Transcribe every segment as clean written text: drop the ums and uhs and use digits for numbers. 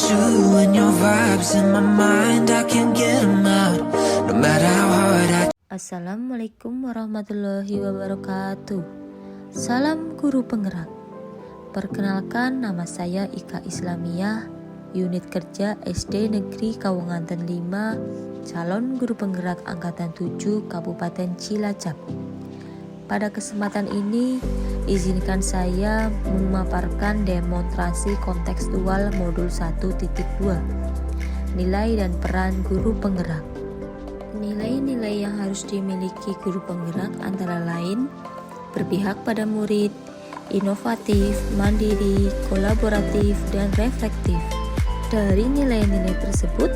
you and your vibes in my mind, I can't get them out, no matter how hard I. Assalamualaikum warahmatullahi wabarakatuh. Salam guru penggerak. Perkenalkan, nama saya Ika Islamiyah, unit kerja SD Negeri Kawanganten 5, calon guru penggerak angkatan 7 Kabupaten Cilacap. Pada kesempatan ini, izinkan saya memaparkan demonstrasi kontekstual modul 1.2, nilai dan peran guru penggerak. Nilai-nilai yang harus dimiliki guru penggerak antara lain berpihak pada murid, inovatif, mandiri, kolaboratif, dan reflektif. Dari nilai-nilai tersebut,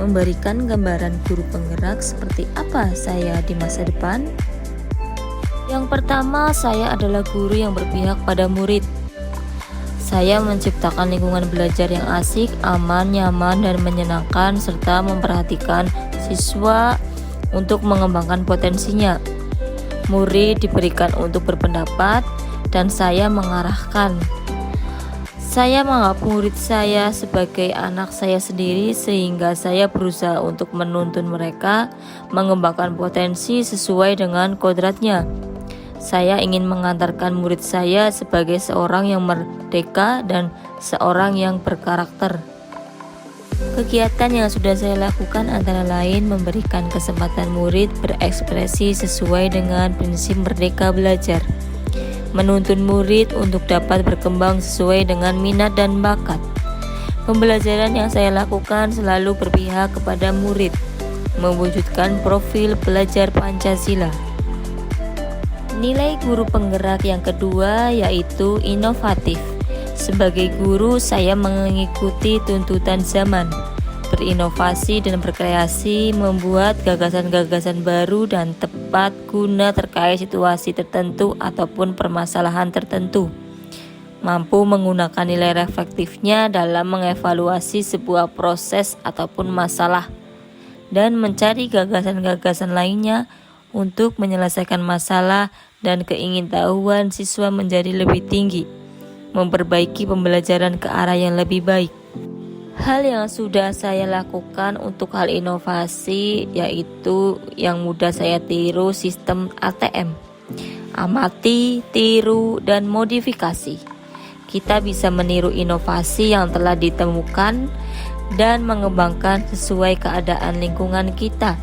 memberikan gambaran guru penggerak seperti apa saya di masa depan. Yang pertama, saya adalah guru yang berpihak pada murid. Saya menciptakan lingkungan belajar yang asik, aman, nyaman, dan menyenangkan, serta memperhatikan siswa untuk mengembangkan potensinya. Murid diberikan untuk berpendapat, dan saya mengarahkan. Saya menganggap murid saya sebagai anak saya sendiri, sehingga saya berusaha untuk menuntun mereka mengembangkan potensi sesuai dengan kodratnya. Saya ingin mengantarkan murid saya sebagai seorang yang merdeka dan seorang yang berkarakter. Kegiatan yang sudah saya lakukan antara lain memberikan kesempatan murid berekspresi sesuai dengan prinsip merdeka belajar, menuntun murid untuk dapat berkembang sesuai dengan minat dan bakat. Pembelajaran yang saya lakukan selalu berpihak kepada murid, mewujudkan profil pelajar Pancasila. Nilai guru penggerak yang kedua yaitu inovatif. Sebagai guru, saya mengikuti tuntutan zaman, berinovasi dan berkreasi, membuat gagasan-gagasan baru dan tepat guna terkait situasi tertentu ataupun permasalahan tertentu. Mampu menggunakan nilai reflektifnya dalam mengevaluasi sebuah proses ataupun masalah, dan mencari gagasan-gagasan lainnya untuk menyelesaikan masalah dan keingintahuan siswa menjadi lebih tinggi, memperbaiki pembelajaran ke arah yang lebih baik. Hal yang sudah saya lakukan untuk hal inovasi yaitu yang mudah saya tiru sistem ATM, amati, tiru, dan modifikasi. Kita bisa meniru inovasi yang telah ditemukan dan mengembangkan sesuai keadaan lingkungan kita.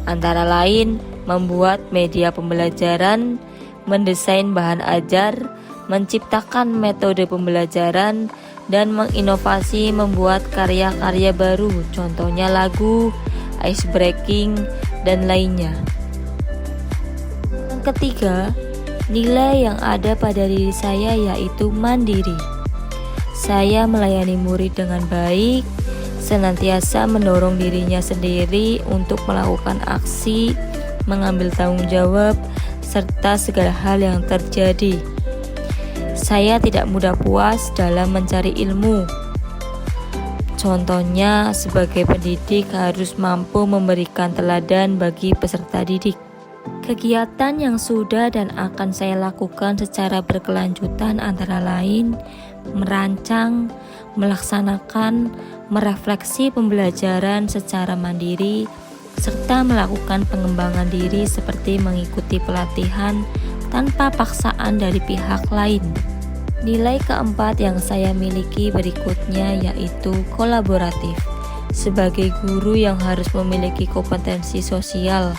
Antara lain, membuat media pembelajaran, mendesain bahan ajar, menciptakan metode pembelajaran, dan menginovasi membuat karya-karya baru, contohnya lagu, ice breaking, dan lainnya. Yang ketiga, nilai yang ada pada diri saya yaitu mandiri. Saya melayani murid dengan baik, senantiasa mendorong dirinya sendiri untuk melakukan aksi, mengambil tanggung jawab, serta segala hal yang terjadi. Saya tidak mudah puas dalam mencari ilmu. Contohnya, sebagai pendidik harus mampu memberikan teladan bagi peserta didik. Kegiatan yang sudah dan akan saya lakukan secara berkelanjutan antara lain merancang, melaksanakan, merefleksi pembelajaran secara mandiri, serta melakukan pengembangan diri seperti mengikuti pelatihan tanpa paksaan dari pihak lain. Nilai keempat yang saya miliki berikutnya yaitu kolaboratif. Sebagai guru yang harus memiliki kompetensi sosial,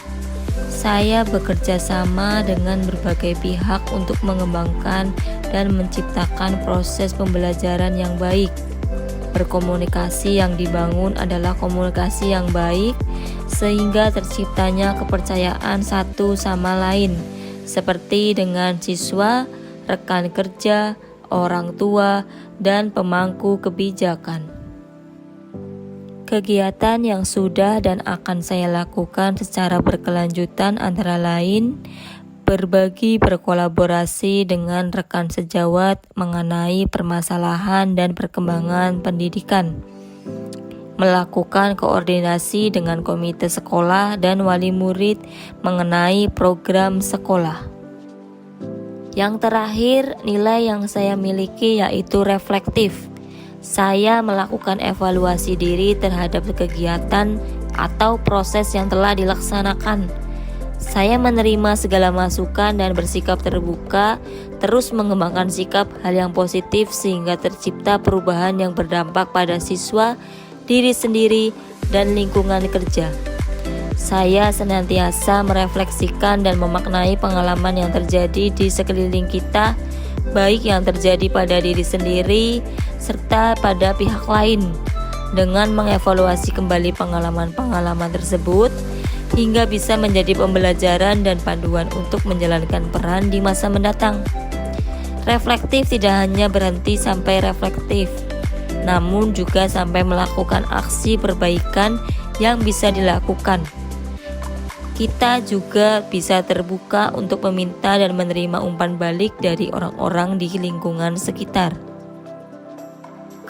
saya bekerja sama dengan berbagai pihak untuk mengembangkan dan menciptakan proses pembelajaran yang baik. Berkomunikasi yang dibangun adalah komunikasi yang baik, sehingga terciptanya kepercayaan satu sama lain, seperti dengan siswa, rekan kerja, orang tua, dan pemangku kebijakan. Kegiatan yang sudah dan akan saya lakukan secara berkelanjutan antara lain berbagi berkolaborasi dengan rekan sejawat mengenai permasalahan dan perkembangan pendidikan, melakukan koordinasi dengan komite sekolah dan wali murid mengenai program sekolah. Yang terakhir, nilai yang saya miliki yaitu reflektif. Saya melakukan evaluasi diri terhadap kegiatan atau proses yang telah dilaksanakan. Saya menerima segala masukan dan bersikap terbuka, terus mengembangkan sikap hal yang positif sehingga tercipta perubahan yang berdampak pada siswa, diri sendiri, dan lingkungan kerja. Saya senantiasa merefleksikan dan memaknai pengalaman yang terjadi di sekeliling kita, baik yang terjadi pada diri sendiri serta pada pihak lain, dengan mengevaluasi kembali pengalaman-pengalaman tersebut hingga bisa menjadi pembelajaran dan panduan untuk menjalankan peran di masa mendatang. Reflektif tidak hanya berhenti sampai reflektif, namun juga sampai melakukan aksi perbaikan yang bisa dilakukan. Kita juga bisa terbuka untuk meminta dan menerima umpan balik dari orang-orang di lingkungan sekitar.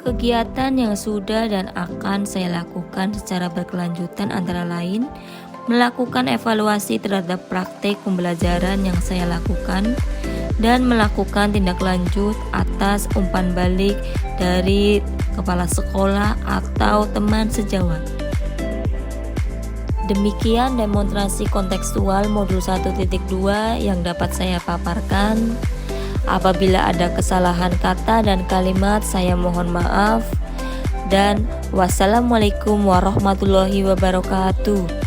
Kegiatan yang sudah dan akan saya lakukan secara berkelanjutan antara lain melakukan evaluasi terhadap praktik pembelajaran yang saya lakukan dan melakukan tindak lanjut atas umpan balik dari kepala sekolah atau teman sejawat. Demikian demonstrasi kontekstual modul 1.2 yang dapat saya paparkan. Apabila ada kesalahan kata dan kalimat, saya mohon maaf. Dan wassalamualaikum warahmatullahi wabarakatuh.